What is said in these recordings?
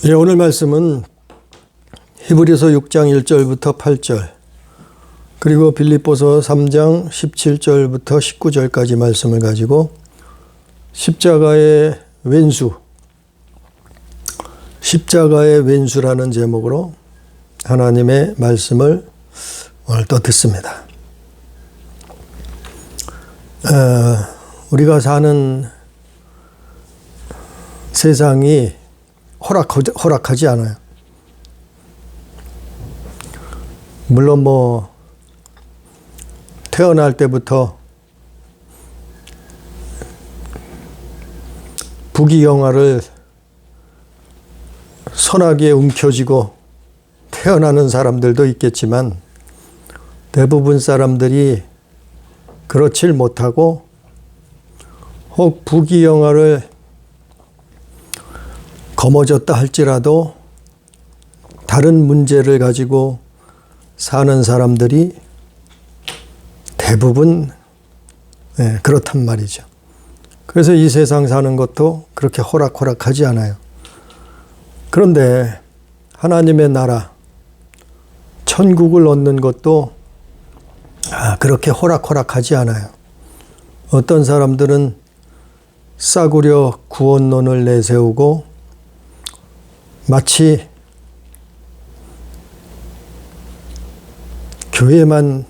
예, 오늘 말씀은 히브리서 6장 1절부터 8절 그리고 빌립보서 3장 17절부터 19절까지 말씀을 가지고 십자가의 왼수라는 제목으로 하나님의 말씀을 오늘 또 듣습니다. 우리가 사는 세상이 허락하지 않아요. 물론 태어날 때부터 부귀영화를 선하게 움켜쥐고 태어나는 사람들도 있겠지만 대부분 사람들이 그렇질 못하고 혹 부귀영화를 거머졌다 할지라도 다른 문제를 가지고 사는 사람들이 대부분 그렇단 말이죠. 그래서 이 세상 사는 것도 그렇게 호락호락하지 않아요. 그런데 하나님의 나라, 천국을 얻는 것도 그렇게 호락호락하지 않아요. 어떤 사람들은 싸구려 구원론을 내세우고 마치 교회만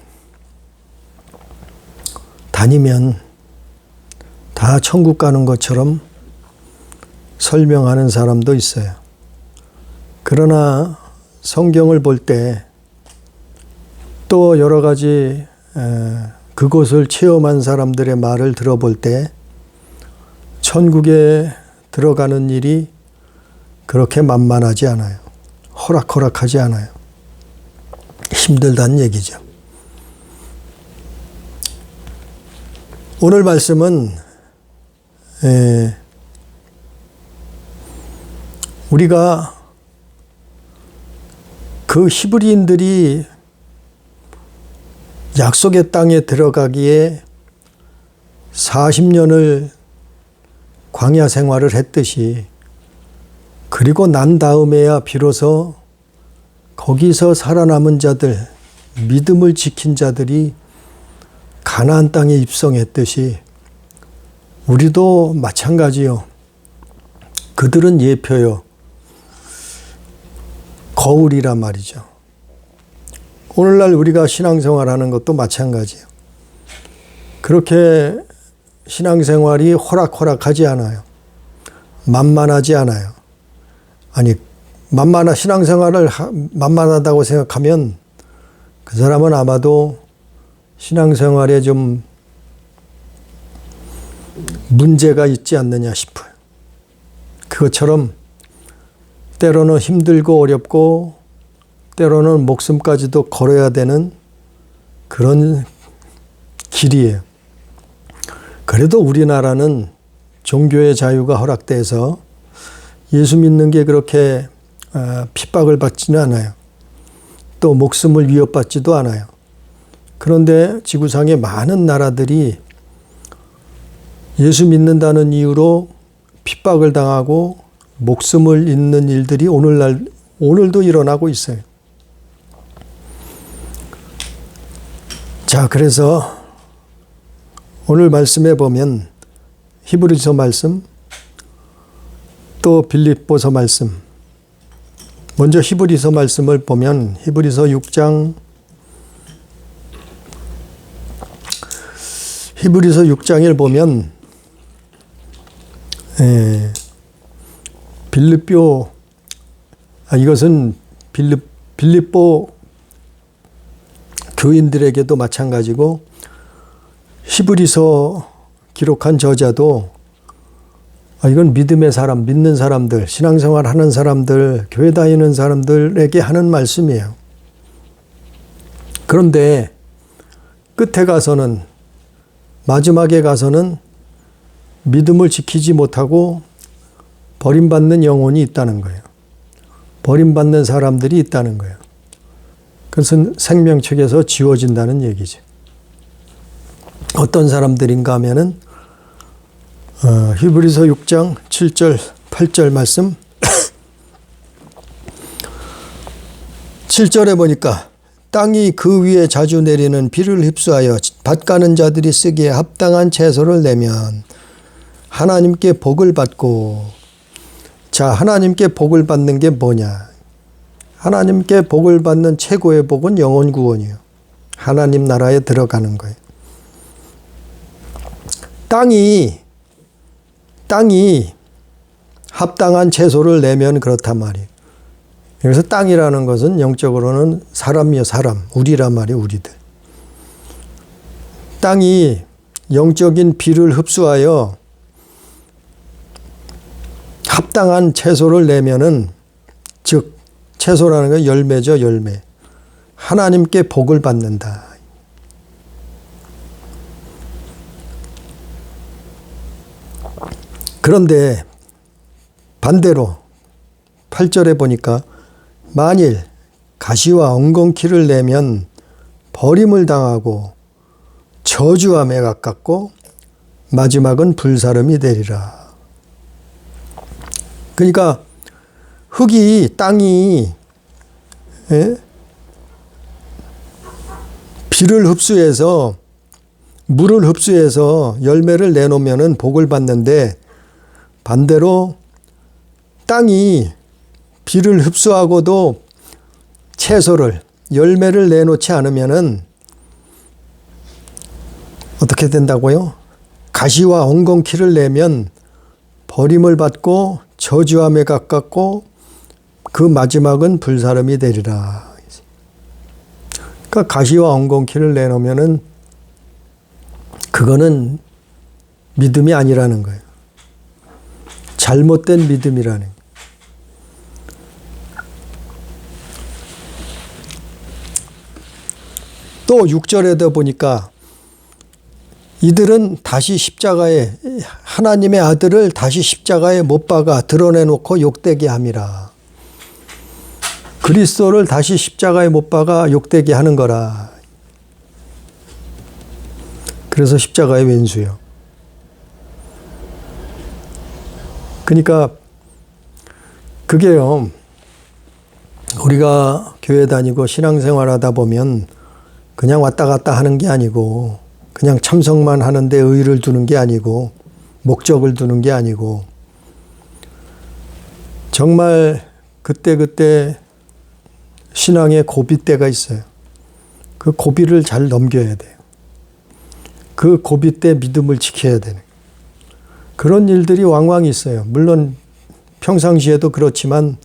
다니면 다 천국 가는 것처럼 설명하는 사람도 있어요. 그러나 성경을 볼 때 또 여러 가지 그곳을 체험한 사람들의 말을 들어볼 때 천국에 들어가는 일이 그렇게 만만하지 않아요. 호락호락하지 않아요. 힘들다는 얘기죠. 오늘 말씀은 우리가 그 히브리인들이 약속의 땅에 들어가기에 40년을 광야 생활을 했듯이 그리고 난 다음에야 비로소 거기서 살아남은 자들, 믿음을 지킨 자들이 가나안 땅에 입성했듯이 우리도 마찬가지요. 그들은 예표요. 거울이란 말이죠. 오늘날 우리가 신앙생활하는 것도 마찬가지예요. 그렇게 신앙생활이 호락호락하지 않아요. 만만하지 않아요. 아니, 신앙생활을 만만하다고 생각하면 그 사람은 아마도 신앙생활에 좀 문제가 있지 않느냐 싶어요. 그것처럼 때로는 힘들고 어렵고 때로는 목숨까지도 걸어야 되는 그런 길이에요. 그래도 우리나라는 종교의 자유가 허락돼서 예수 믿는 게 그렇게 핍박을 받지는 않아요. 또 목숨을 위협받지도 않아요. 그런데 지구상의 많은 나라들이 예수 믿는다는 이유로 핍박을 당하고 목숨을 잃는 일들이 오늘도 일어나고 있어요. 자, 그래서 오늘 말씀에 보면 히브리서 말씀 또 빌립보서 말씀, 먼저 히브리서 말씀을 보면 히브리서 6장을 보면 이것은 빌립보 교인들에게도 마찬가지고 히브리서 기록한 저자도 이건 믿음의 사람, 믿는 사람들, 신앙생활 하는 사람들, 교회 다니는 사람들에게 하는 말씀이에요. 그런데 끝에 가서는, 마지막에 가서는 믿음을 지키지 못하고 버림받는 영혼이 있다는 거예요. 버림받는 사람들이 있다는 거예요. 그것은 생명책에서 지워진다는 얘기죠. 어떤 사람들인가 하면은 히브리서 6장 7절 8절 말씀 7절에 보니까 땅이 그 위에 자주 내리는 비를 흡수하여 밭 가는 자들이 쓰기에 합당한 채소를 내면 하나님께 복을 받고. 자, 하나님께 복을 받는 게 뭐냐? 하나님께 복을 받는 최고의 복은 영혼 구원이에요. 하나님 나라에 들어가는 거예요. 땅이 합당한 채소를 내면 그렇단 말이에요. 그래서 땅이라는 것은 영적으로는 사람이요, 사람. 우리란 말이에요, 우리들. 땅이 영적인 비를 흡수하여 합당한 채소를 내면은, 즉 채소라는 건 열매죠, 열매. 하나님께 복을 받는다. 그런데 반대로 8절에 보니까 만일 가시와 엉겅퀴를 내면 버림을 당하고 저주함에 가깝고 마지막은 불사름이 되리라. 그러니까 땅이 비를 흡수해서 물을 흡수해서 열매를 내놓으면 복을 받는데, 반대로 땅이 비를 흡수하고도 채소를, 열매를 내놓지 않으면은 어떻게 된다고요? 가시와 엉겅퀴를 내면 버림을 받고 저주함에 가깝고 그 마지막은 불사름이 되리라. 그러니까 가시와 엉겅퀴를 내놓으면은 그거는 믿음이 아니라는 거예요. 잘못된 믿음이라는 거예요. 또 6절에도 보니까 이들은 다시 십자가에, 하나님의 아들을 다시 십자가에 못 박아 드러내놓고 욕되게 함이라. 그리스도를 다시 십자가에 못 박아 욕되게 하는 거라. 그래서 십자가의 왼수요. 그러니까 그게요, 우리가 교회 다니고 신앙생활 하다 보면 그냥 왔다 갔다 하는 게 아니고, 그냥 참석만 하는데 의의를 두는 게 아니고, 목적을 두는 게 아니고, 정말 그때그때 신앙의 고비 때가 있어요. 그 고비를 잘 넘겨야 돼요. 그 고비 때 믿음을 지켜야 되는 그런 일들이 왕왕 있어요. 물론 평상시에도 그렇지만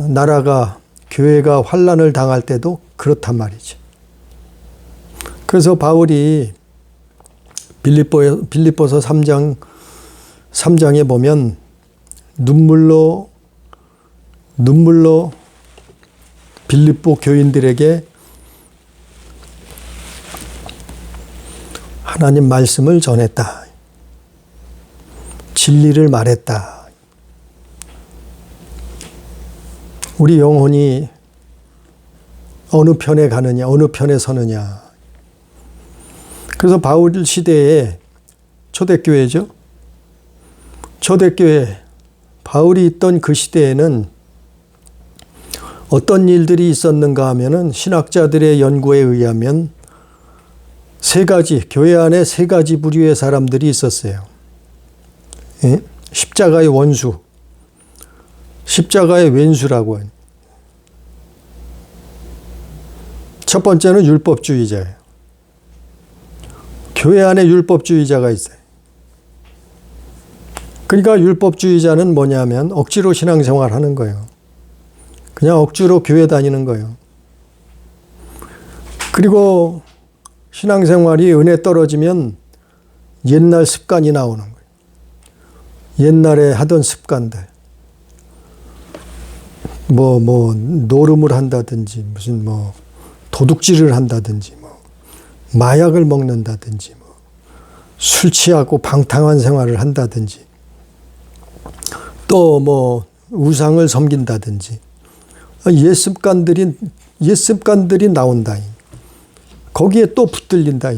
나라가, 교회가 환난을 당할 때도 그렇단 말이죠. 그래서 바울이 빌립보서 3장에 보면 눈물로 빌립보 교인들에게 하나님 말씀을 전했다. 진리를 말했다. 우리 영혼이 어느 편에 가느냐, 어느 편에 서느냐. 그래서 바울 시대에 초대교회죠. 초대교회, 바울이 있던 그 시대에는 어떤 일들이 있었는가 하면은 신학자들의 연구에 의하면 교회 안에 세 가지 부류의 사람들이 있었어요. 예? 십자가의 원수, 십자가의 왼수라고 해요. 첫 번째는 율법주의자예요. 교회 안에 율법주의자가 있어요. 그러니까 율법주의자는 뭐냐면 억지로 신앙생활 하는 거예요. 그냥 억지로 교회 다니는 거예요. 그리고 신앙생활이 은혜 떨어지면 옛날 습관이 나오는 거예요. 옛날에 하던 습관들. 노름을 한다든지, 무슨 도둑질을 한다든지, 마약을 먹는다든지, 술 취하고 방탕한 생활을 한다든지, 또 우상을 섬긴다든지, 옛 습관들이 나온다. 거기에 또 붙들린다.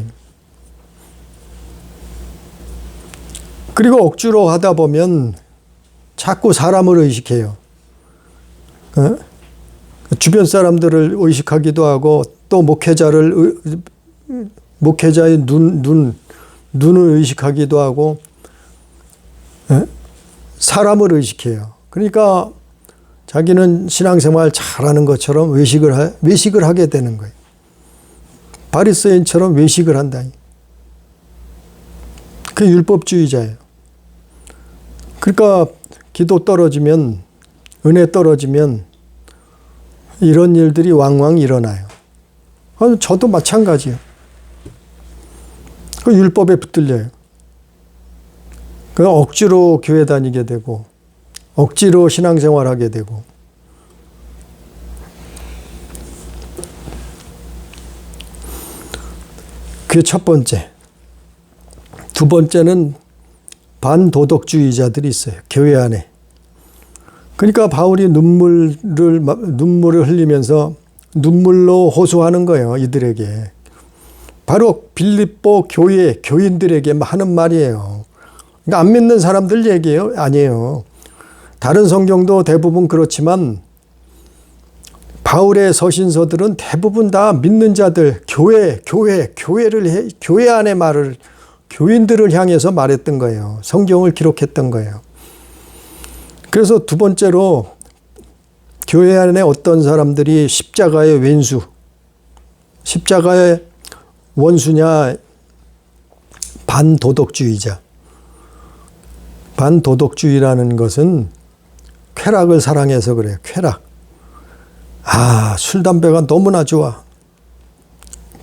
그리고 억지로 하다 보면 자꾸 사람을 의식해요. 주변 사람들을 의식하기도 하고 또 목회자의 눈을 의식하기도 하고 사람을 의식해요. 그러니까 자기는 신앙생활 잘하는 것처럼 외식을 하게 되는 거예요. 바리새인처럼 외식을 한다. 그 율법주의자예요. 그러니까 기도 떨어지면, 은혜 떨어지면 이런 일들이 왕왕 일어나요. 저도 마찬가지예요. 그 율법에 붙들려요. 그 억지로 교회 다니게 되고 억지로 신앙생활하게 되고. 그게 첫 번째. 두 번째는 반도덕주의자들이 있어요. 교회 안에. 그러니까 바울이 눈물을 흘리면서 눈물로 호소하는 거예요. 이들에게. 바로 빌립보 교인들에게 하는 말이에요. 그러니까 안 믿는 사람들 얘기예요? 아니에요. 다른 성경도 대부분 그렇지만 바울의 서신서들은 대부분 다 믿는 자들, 교회 안의 말을, 교인들을 향해서 말했던 거예요. 성경을 기록했던 거예요. 그래서 두 번째로 교회 안에 어떤 사람들이 십자가의 왼수, 십자가의 원수냐, 반도덕주의자. 반도덕주의라는 것은 쾌락을 사랑해서 그래요. 쾌락. 술, 담배가 너무나 좋아.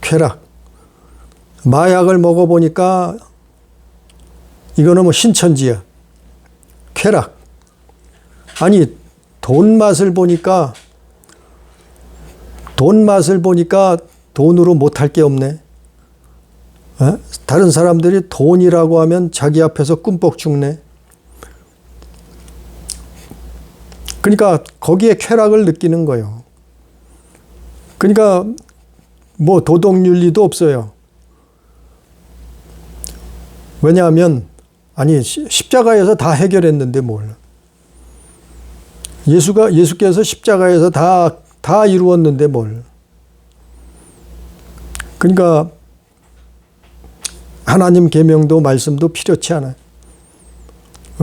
쾌락. 마약을 먹어보니까 이거는 뭐 신천지야. 쾌락. 아니, 돈 맛을 보니까 돈으로 못할 게 없네. 다른 사람들이 돈이라고 하면 자기 앞에서 꿈뻑 죽네. 그러니까 거기에 쾌락을 느끼는 거예요. 그러니까 뭐 도덕윤리도 없어요. 왜냐하면 십자가에서 다 해결했는데 뭘. 예수께서 십자가에서 다 이루었는데 뭘. 그러니까 하나님 계명도 말씀도 필요치 않아요.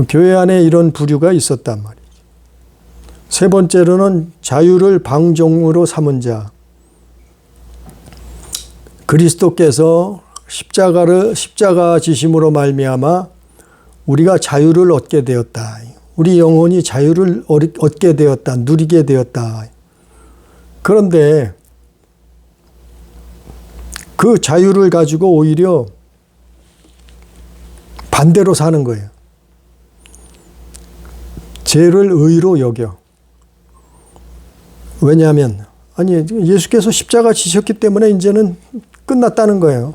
교회 안에 이런 부류가 있었단 말이에요. 세 번째로는 자유를 방종으로 삼은 자. 그리스도께서 십자가 지심으로 말미암아 우리가 자유를 얻게 되었다. 우리 영혼이 자유를 얻게 되었다. 누리게 되었다. 그런데 그 자유를 가지고 오히려 반대로 사는 거예요. 죄를 의로 여겨. 왜냐하면 예수께서 십자가 지셨기 때문에 이제는 끝났다는 거예요.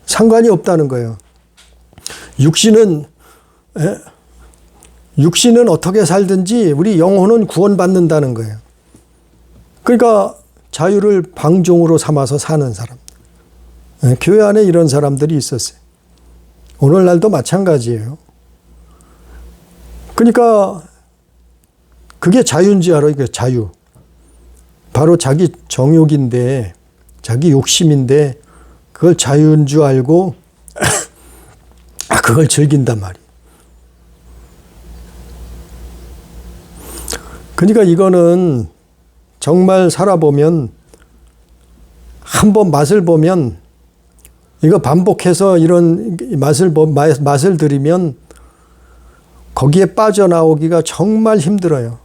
상관이 없다는 거예요. 육신은 어떻게 살든지 우리 영혼은 구원받는다는 거예요. 그러니까 자유를 방종으로 삼아서 사는 사람. 교회 안에 이런 사람들이 있었어요. 오늘날도 마찬가지예요. 그러니까 그게 자유인지 알아요. 이게 자유. 바로 자기 정욕인데, 자기 욕심인데 그걸 자유인 줄 알고 그걸 즐긴단 말이에요. 그러니까 이거는 정말 살아보면, 한번 맛을 보면, 이거 반복해서 이런 맛을 들이면 거기에 빠져나오기가 정말 힘들어요.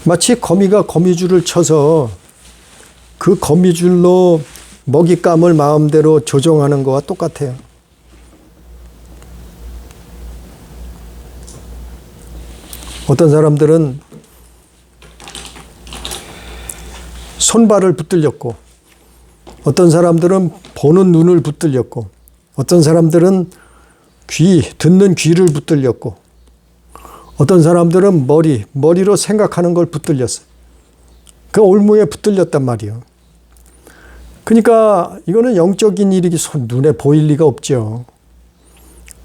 마치 거미가 거미줄을 쳐서 그 거미줄로 먹잇감을 마음대로 조종하는 거와 똑같아요. 어떤 사람들은 손발을 붙들렸고, 어떤 사람들은 보는 눈을 붙들렸고, 어떤 사람들은 듣는 귀를 붙들렸고, 어떤 사람들은 머리로 생각하는 걸 붙들렸어요. 그 올무에 붙들렸단 말이에요. 그러니까 이거는 영적인 일이 눈에 보일 리가 없죠.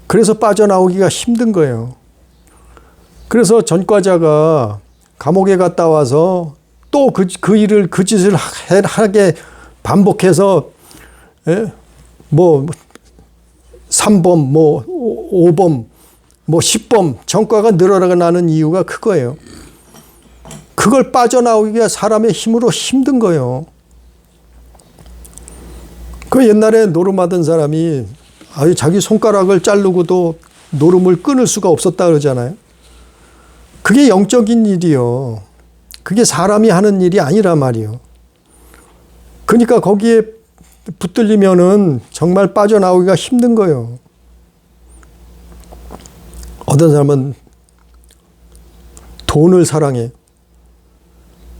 그래서 빠져나오기가 힘든 거예요. 그래서 전과자가 감옥에 갔다 와서 또 그 일을, 그 짓을 하게 반복해서, 예? 뭐, 3범, 뭐, 5범, 뭐, 10범, 전과가 늘어나는 이유가 그거예요. 그걸 빠져나오기가 사람의 힘으로 힘든 거예요. 그 옛날에 노름하던 사람이 자기 손가락을 자르고도 노름을 끊을 수가 없었다 그러잖아요. 그게 영적인 일이요. 그게 사람이 하는 일이 아니란 말이요. 그러니까 거기에 붙들리면은 정말 빠져나오기가 힘든 거예요. 어떤 사람은 돈을 사랑해.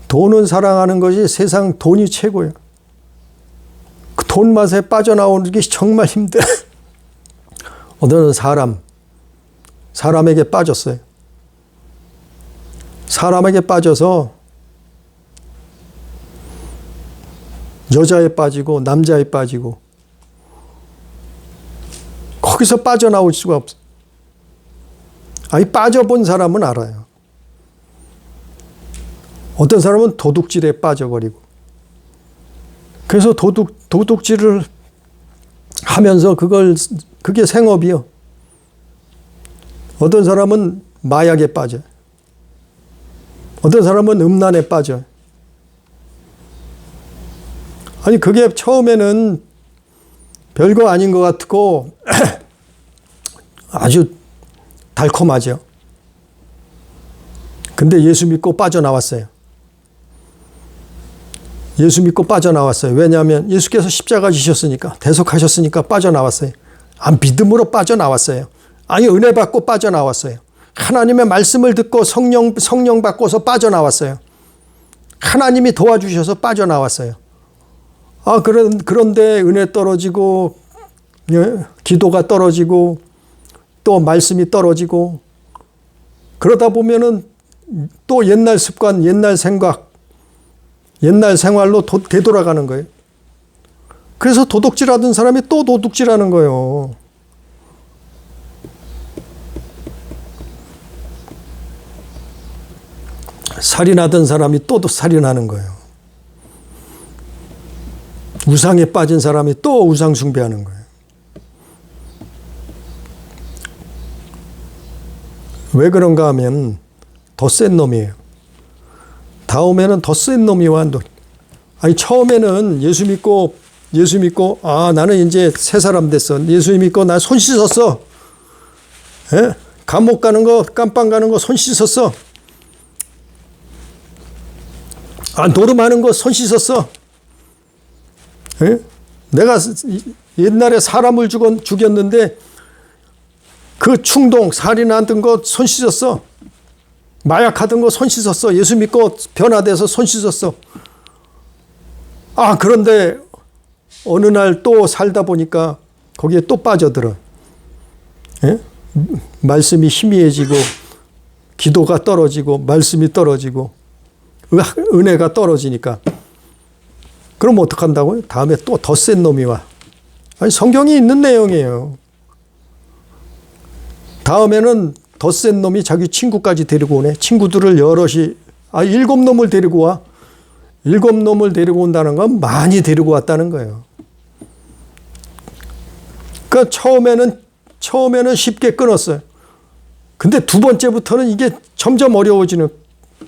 돈을 사랑하는 것이 세상 돈이 최고예요. 그 돈 맛에 빠져나오는 게 정말 힘들어. 어떤 사람에게 빠졌어요. 사람에게 빠져서 여자에 빠지고 남자에 빠지고 거기서 빠져나올 수가 없어. 빠져본 사람은 알아요. 어떤 사람은 도둑질에 빠져버리고 그래서 도둑질을 하면서 그게 생업이요. 어떤 사람은 마약에 빠져요. 어떤 사람은 음란에 빠져요. 그게 처음에는 별거 아닌 것 같고 아주 달콤하죠. 근데 예수 믿고 빠져나왔어요. 예수 믿고 빠져나왔어요. 왜냐하면 예수께서 십자가 지셨으니까, 대속하셨으니까 빠져나왔어요. 믿음으로 빠져나왔어요. 은혜 받고 빠져나왔어요. 하나님의 말씀을 듣고 성령 받고서 빠져나왔어요. 하나님이 도와주셔서 빠져나왔어요. 그런데 은혜 떨어지고, 기도가 떨어지고, 또 말씀이 떨어지고, 그러다 보면은 또 옛날 습관, 옛날 생각, 옛날 생활로 되돌아가는 거예요. 그래서 도둑질하던 사람이 또 도둑질하는 거예요. 살인하던 사람이 또 살인하는 거예요. 우상에 빠진 사람이 또 우상 숭배하는 거예요. 왜 그런가 하면 더 센 놈이에요. 다음에는 더 센 놈이 와. 처음에는 예수 믿고 나는 이제 새 사람 됐어. 예수 믿고 나 손 씻었어. 예? 감옥 가는 거, 깜빵 가는 거 손 씻었어. 노름하는 거 손 씻었어. 예? 내가 옛날에 사람을 죽였는데 그 충동, 살인하던 거 손 씻었어. 마약하던 거 손 씻었어. 예수 믿고 변화돼서 손 씻었어. 그런데 어느 날 또 살다 보니까 거기에 또 빠져들어. 예? 말씀이 희미해지고 기도가 떨어지고 말씀이 떨어지고 은혜가 떨어지니까 그럼 어떡한다고요? 다음에 또 더 센 놈이 와. 성경이 있는 내용이에요. 다음에는 더 센 놈이 자기 친구까지 데리고 오네. 친구들을 여럿이 7놈을 데리고 와. 7놈을 데리고 온다는 건 많이 데리고 왔다는 거예요. 그러니까 처음에는 쉽게 끊었어요. 근데 두 번째부터는 이게 점점 어려워지는,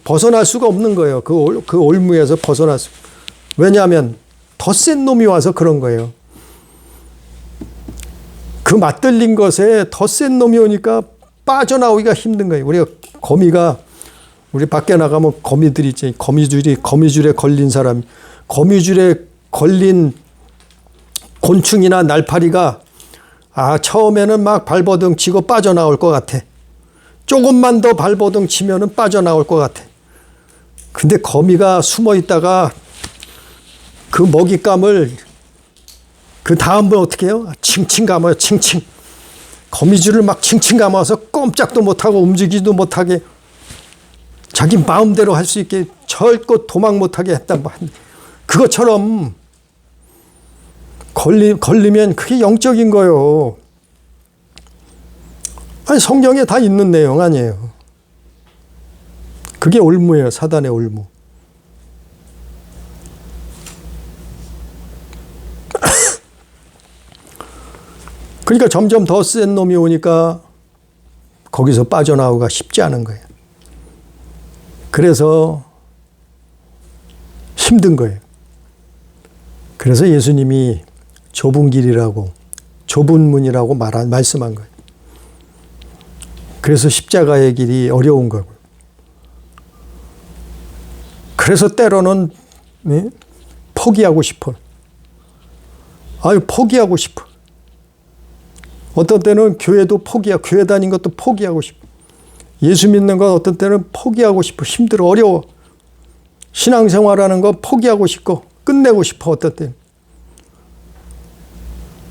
벗어날 수가 없는 거예요. 그 올무에서 벗어날 수. 왜냐하면 더 센 놈이 와서 그런 거예요. 그 맞들린 것에 더 센 놈이 오니까 빠져나오기가 힘든 거예요. 우리 밖에 나가면 거미들이 있지. 거미줄에 걸린 사람, 거미줄에 걸린 곤충이나 날파리가 처음에는 막 발버둥 치고 빠져나올 것 같아. 조금만 더 발버둥 치면은 빠져나올 것 같아. 근데 거미가 숨어 있다가 그 먹잇감을 그 다음번 어떻게 해요? 칭칭 감아요. 칭칭. 거미줄을 막 칭칭 감아서 꼼짝도 못하고 움직이지도 못하게 자기 마음대로 할 수 있게 절대 도망 못하게 했단 말이에요. 그것처럼 걸리면 그게 영적인 거예요. 성경에 다 있는 내용 아니에요. 그게 올무예요. 사단의 올무. 그러니까 점점 더 센 놈이 오니까 거기서 빠져나오기가 쉽지 않은 거예요. 그래서 힘든 거예요. 그래서 예수님이 좁은 길이라고, 좁은 문이라고 말씀한 거예요. 그래서 십자가의 길이 어려운 거고. 그래서 때로는 포기하고 싶어. 포기하고 싶어. 어떤 때는 교회도 교회 다닌 것도 포기하고 싶어. 예수 믿는 건 어떤 때는 포기하고 싶어. 힘들어, 어려워. 신앙생활하는 거 포기하고 싶고 끝내고 싶어, 어떤 때는.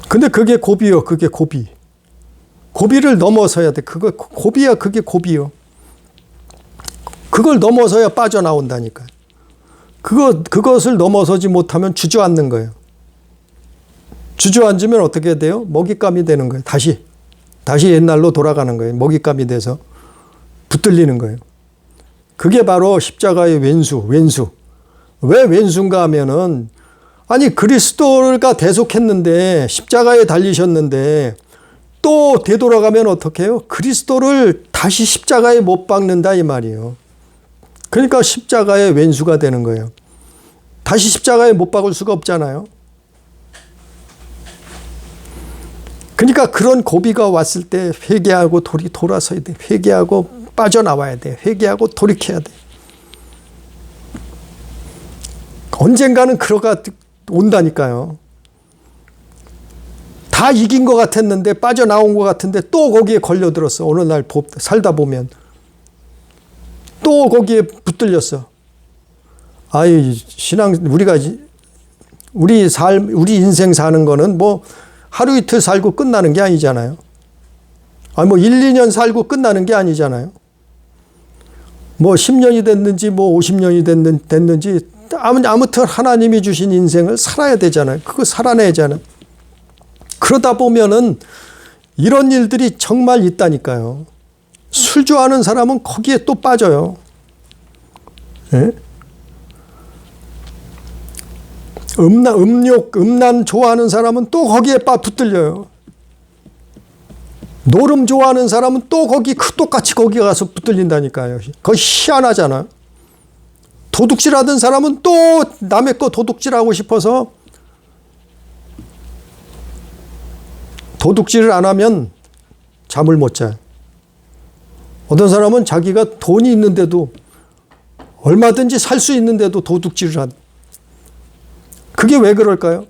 근데 그게 고비요. 그게 고비. 고비를 넘어서야 돼. 고비야. 그게 고비요. 그걸 넘어서야 빠져나온다니까. 그것을 넘어서지 못하면 주저앉는 거예요. 주저앉으면 어떻게 돼요? 먹잇감이 되는 거예요. 다시 옛날로 돌아가는 거예요. 먹잇감이 돼서 붙들리는 거예요. 그게 바로 십자가의 왼수. 왜 왼수인가 하면은, 그리스도가 대속했는데, 십자가에 달리셨는데, 또 되돌아가면 어떻게 해요? 그리스도를 다시 십자가에 못 박는다, 이 말이에요. 그러니까 십자가의 왼수가 되는 거예요. 다시 십자가에 못 박을 수가 없잖아요. 그러니까 그런 고비가 왔을 때 회개하고 돌아서야 돼. 회개하고 빠져나와야 돼. 회개하고 돌이켜야 돼. 언젠가는 그러가 온다니까요. 다 이긴 것 같았는데, 빠져나온 것 같은데 또 거기에 걸려들었어. 어느 날 살다 보면 또 거기에 붙들렸어. 우리 인생 사는 거는 뭐 하루 이틀 살고 끝나는 게 아니잖아요. 1, 2년 살고 끝나는 게 아니잖아요. 10년이 됐는지 50년이 됐는지 아무튼 하나님이 주신 인생을 살아야 되잖아요. 그거 살아내잖아요. 그러다 보면은 이런 일들이 정말 있다니까요. 술 좋아하는 사람은 거기에 또 빠져요. 예? 음란 좋아하는 사람은 또 거기에 붙들려요. 노름 좋아하는 사람은 또 똑같이 거기 가서 붙들린다니까요. 그거 희한하잖아요. 도둑질하던 사람은 또 남의 거 도둑질하고 싶어서 도둑질을 안 하면 잠을 못 자요. 어떤 사람은 자기가 돈이 있는데도 얼마든지 살 수 있는데도 도둑질을 한다. 그게 왜 그럴까요?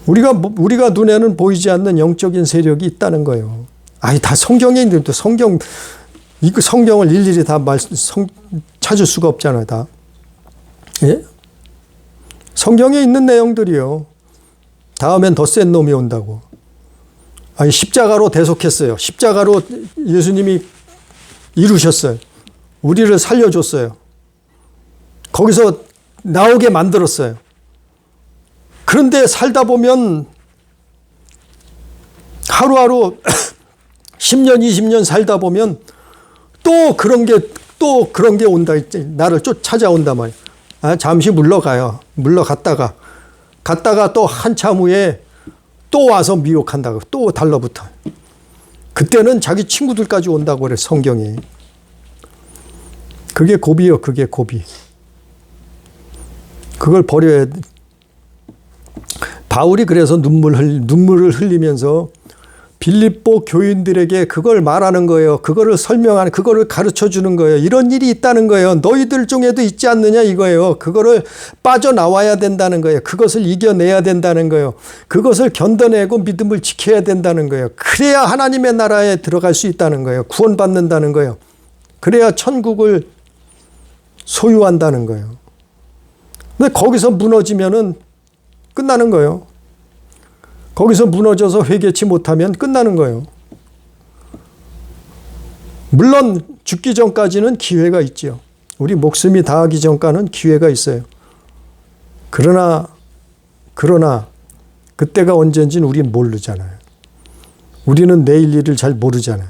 우리가 눈에는 보이지 않는 영적인 세력이 있다는 거예요. 다 성경에 있는데 성경을 일일이 다 찾을 수가 없잖아요, 다. 예? 성경에 있는 내용들이요. 다음엔 더 센 놈이 온다고. 십자가로 대속했어요. 십자가로 예수님이 이루셨어요. 우리를 살려줬어요. 거기서 나오게 만들었어요. 그런데 살다 보면 하루하루 10년, 20년 살다 보면 또 그런 게 온다. 나를 찾아온단 말이에요. 잠시 물러가요. 물러갔다가 또 한참 후에 또 와서 미혹한다고. 또 달라붙어요. 그때는 자기 친구들까지 온다고 그래, 성경이. 그게 고비요, 그게 고비. 그걸 버려야 돼. 바울이 그래서 눈물을 흘리면서 빌립보 교인들에게 그걸 말하는 거예요. 그거를 그거를 가르쳐 주는 거예요. 이런 일이 있다는 거예요. 너희들 중에도 있지 않느냐 이거예요. 그거를 빠져나와야 된다는 거예요. 그것을 이겨내야 된다는 거예요. 그것을 견뎌내고 믿음을 지켜야 된다는 거예요. 그래야 하나님의 나라에 들어갈 수 있다는 거예요. 구원받는다는 거예요. 그래야 천국을 소유한다는 거예요. 근데 거기서 무너지면은 끝나는 거예요. 거기서 무너져서 회개치 못하면 끝나는 거예요. 물론 죽기 전까지는 기회가 있죠. 우리 목숨이 다하기 전까지는 기회가 있어요. 그러나 그때가 언젠지는 우리는 모르잖아요. 우리는 내일 일을 잘 모르잖아요.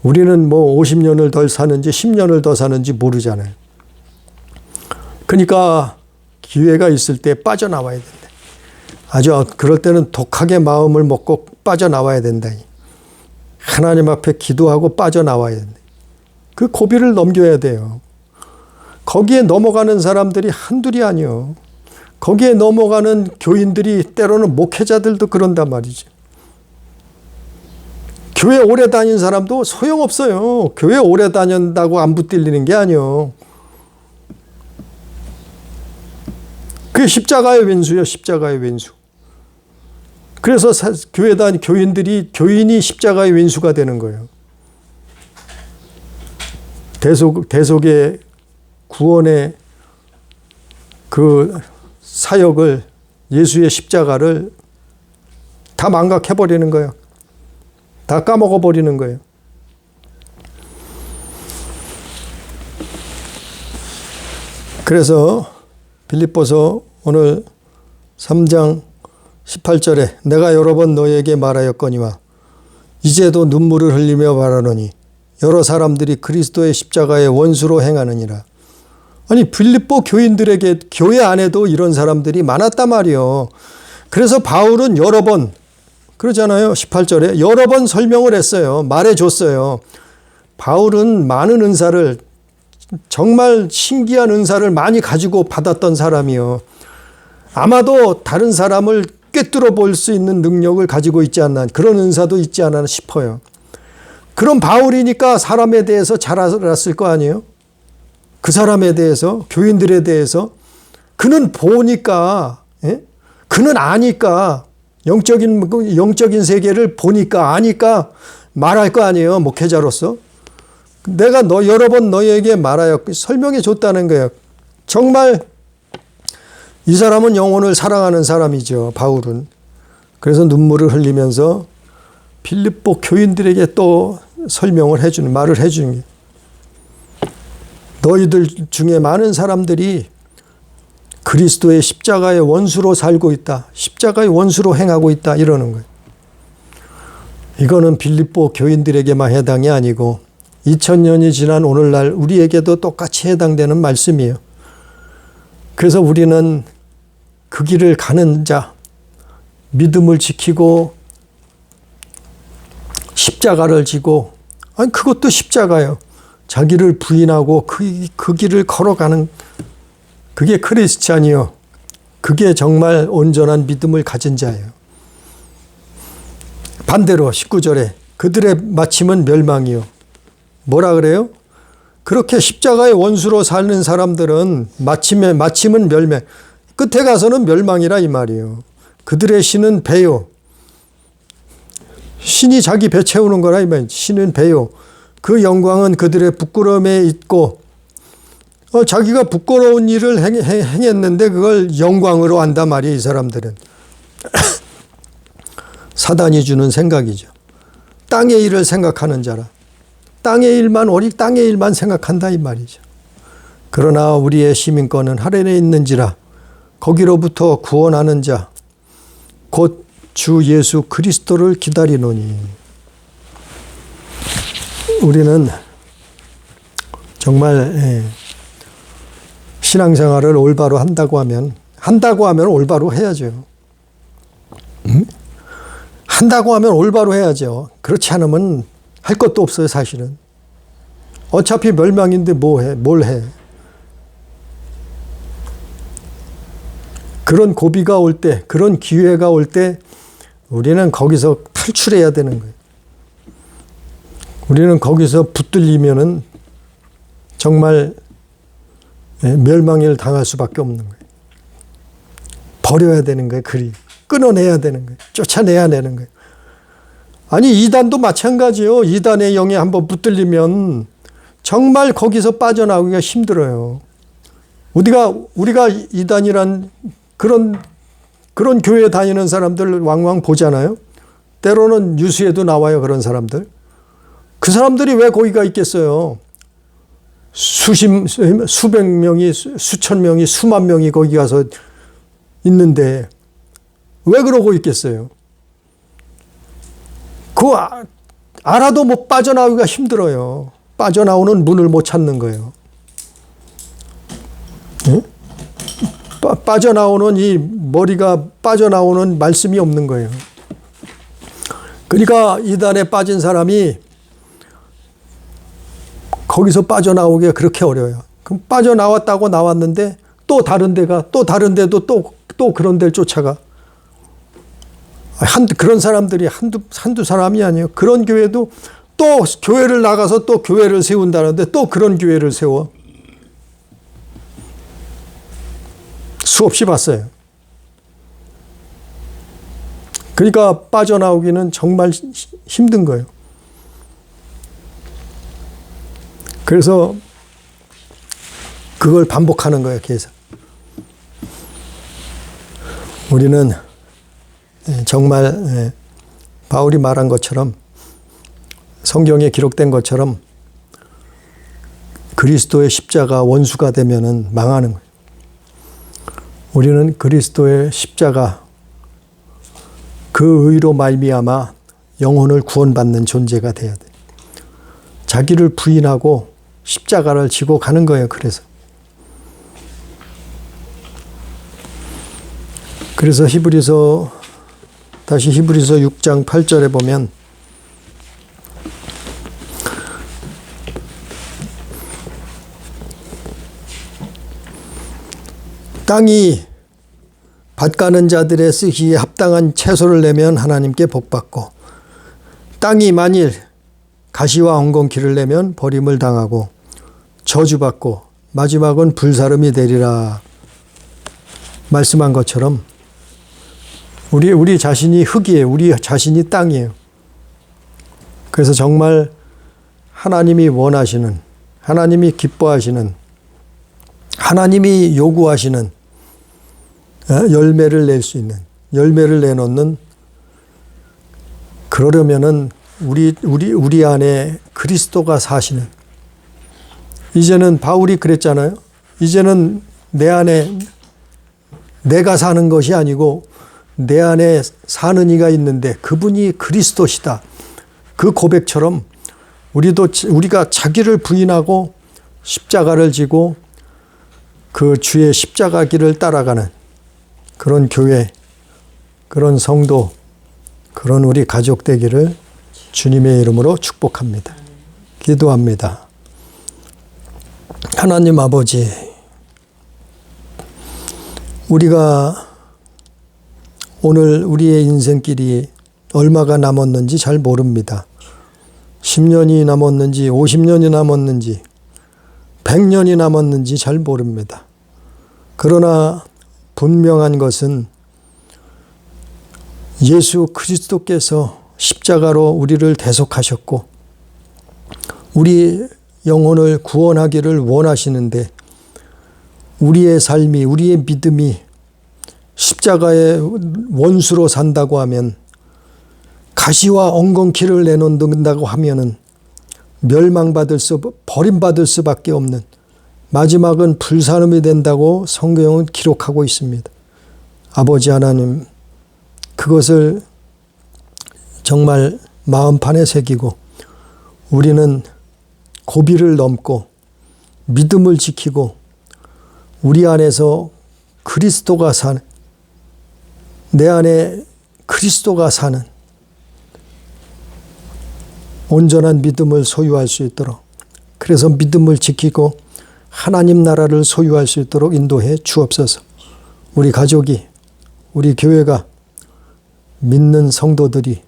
우리는 뭐 50년을 더 사는지 10년을 더 사는지 모르잖아요. 그러니까 기회가 있을 때 빠져나와야 된다. 아주 그럴 때는 독하게 마음을 먹고 빠져나와야 된다. 하나님 앞에 기도하고 빠져나와야 된다. 그 고비를 넘겨야 돼요. 거기에 넘어가는 사람들이 한둘이 아니요. 거기에 넘어가는 교인들이 때로는 목회자들도 그런단 말이죠. 교회 오래 다닌 사람도 소용없어요. 교회 오래 다닌다고 안 붙들리는 게 아니요. 그게 십자가의 왼수예요. 십자가의 왼수. 그래서 교회 다닌 교인이 십자가의 왼수가 되는 거예요. 대속의 구원의 그 사역을, 예수의 십자가를 다 망각해버리는 거예요. 다 까먹어버리는 거예요. 그래서 빌립보서 오늘 3장 18절에 내가 여러 번 너에게 말하였거니와 이제도 눈물을 흘리며 말하노니 여러 사람들이 그리스도의 십자가의 원수로 행하느니라. 아니 빌립보 교인들에게 교회 안에도 이런 사람들이 많았단 말이에요. 그래서 바울은 여러 번 그러잖아요. 18절에 여러 번 설명을 했어요. 말해줬어요. 바울은 많은 은사를, 정말 신기한 은사를 많이 가지고 받았던 사람이요. 아마도 다른 사람을 꿰뚫어 볼 수 있는 능력을 가지고 있지 않나, 그런 은사도 있지 않나 싶어요. 그럼 바울이니까 사람에 대해서 잘 알았을 거 아니에요? 그 사람에 대해서, 교인들에 대해서. 그는 보니까, 그는 아니까, 영적인 세계를 보니까, 아니까 말할 거 아니에요. 목회자로서. 내가 여러 번 너희에게 말하였고 설명해 줬다는 거예요. 정말 이 사람은 영혼을 사랑하는 사람이죠. 바울은. 그래서 눈물을 흘리면서 빌립보 교인들에게 또 설명을 해주는, 말을 해주는 거예요. 너희들 중에 많은 사람들이 그리스도의 십자가의 원수로 살고 있다. 십자가의 원수로 행하고 있다. 이러는 거예요. 이거는 빌립보 교인들에게만 해당이 아니고 2000년이 지난 오늘날 우리에게도 똑같이 해당되는 말씀이에요. 그래서 우리는 그 길을 가는 자, 믿음을 지키고 십자가를 지고, 아니 그것도 십자가예요. 자기를 부인하고 그 길을 걸어가는, 그게 크리스찬이요. 그게 정말 온전한 믿음을 가진 자예요. 반대로 19절에 그들의 마침은 멸망이요. 뭐라 그래요? 그렇게 십자가의 원수로 사는 사람들은 마침은 멸망, 끝에 가서는 멸망이라 이 말이에요. 그들의 신은 배요. 신이 자기 배 채우는 거라 이 말이에요. 신은 배요. 그 영광은 그들의 부끄러움에 있고, 자기가 부끄러운 일을 행했는데 그걸 영광으로 한단 말이에요. 이 사람들은. 사단이 주는 생각이죠. 땅의 일을 생각하는 자라. 땅의 일만 생각한다 이 말이죠. 그러나 우리의 시민권은 하늘에 있는지라 거기로부터 구원하는 자 곧 주 예수 그리스도를 기다리노니. 우리는 정말 신앙생활을 올바로 한다고 하면 올바로 해야죠. 한다고 하면 올바로 해야죠. 그렇지 않으면 할 것도 없어요, 사실은. 어차피 멸망인데 뭘 해. 그런 고비가 올 때, 그런 기회가 올 때 우리는 거기서 탈출해야 되는 거예요. 우리는 거기서 붙들리면은 정말 멸망을 당할 수밖에 없는 거예요. 버려야 되는 거예요, 끊어내야 되는 거예요. 쫓아내야 되는 거예요. 아니 이단도 마찬가지예요. 이단의 영에 한번 붙들리면 정말 거기서 빠져나오기가 힘들어요. 우리가 이단이란 그런 교회 다니는 사람들 왕왕 보잖아요. 때로는 뉴스에도 나와요. 그런 사람들. 그 사람들이 왜 거기가 있겠어요. 수백 명이, 수천 명이, 수만 명이 거기 가서 있는데 왜 그러고 있겠어요. 그 알아도 못 빠져나오기가 힘들어요. 빠져나오는 문을 못 찾는 거예요. 예? 빠져나오는 이 머리가 빠져나오는 말씀이 없는 거예요. 그러니까 이단에 빠진 사람이 거기서 빠져나오기가 그렇게 어려워요. 그럼 빠져나왔다고 나왔는데 또 다른 데가 또 다른 데도 또 그런 데를 쫓아가. 그런 사람들이 한두 사람이 아니에요. 그런 교회도 또 교회를 나가서 또 교회를 세운다는데 또 그런 교회를 세워. 수없이 봤어요. 그러니까 빠져나오기는 정말 힘든 거예요. 그래서 그걸 반복하는 거예요, 계속. 우리는 정말 바울이 말한 것처럼 성경에 기록된 것처럼 그리스도의 십자가 원수가 되면은 망하는 거예요. 우리는 그리스도의 십자가 그 의로 말미암아 영혼을 구원받는 존재가 돼야 돼. 자기를 부인하고 십자가를 지고 가는 거예요. 그래서 히브리서 6장 8절에 보면 땅이 밭 가는 자들의 쓰기에 합당한 채소를 내면 하나님께 복받고 땅이 만일 가시와 엉겅퀴를 내면 버림을 당하고 저주받고 마지막은 불사름이 되리라 말씀한 것처럼 우리 자신이 흙이에요. 우리 자신이 땅이에요. 그래서 정말 하나님이 원하시는, 하나님이 기뻐하시는, 하나님이 요구하시는 열매를 낼 수 있는, 열매를 내놓는, 그러려면은 우리 안에 그리스도가 사시는, 이제는 바울이 그랬잖아요. 이제는 내 안에 내가 사는 것이 아니고 내 안에 사는 이가 있는데 그분이 그리스도시다. 그 고백처럼 우리가 자기를 부인하고 십자가를 지고 그 주의 십자가 길을 따라가는 그런 교회, 그런 성도, 그런 우리 가족 되기를 주님의 이름으로 축복합니다. 기도합니다. 하나님 아버지, 우리가 오늘 우리의 인생길이 얼마가 남았는지 잘 모릅니다. 10년이 남았는지 50년이 남았는지 100년이 남았는지 잘 모릅니다. 그러나 분명한 것은 예수 그리스도께서 십자가로 우리를 대속하셨고 우리 영혼을 구원하기를 원하시는데 우리의 삶이, 우리의 믿음이 십자가의 원수로 산다고 하면, 가시와 엉겅퀴를 내놓는다고 하면은 버림받을 수밖에 없는, 마지막은 불사름이 된다고 성경은 기록하고 있습니다. 아버지 하나님, 그것을 정말 마음판에 새기고 우리는 고비를 넘고 믿음을 지키고 우리 안에서 그리스도가 사는, 내 안에 그리스도가 사는 온전한 믿음을 소유할 수 있도록, 그래서 믿음을 지키고 하나님 나라를 소유할 수 있도록 인도해 주옵소서. 우리 가족이, 우리 교회가, 믿는 성도들이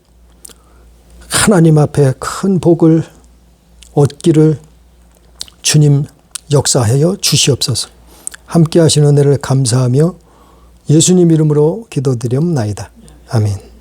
하나님 앞에 큰 복을 얻기를 주님 역사하여 주시옵소서. 함께 하시는 은혜를 감사하며 예수님 이름으로 기도드리옵나이다. 아멘.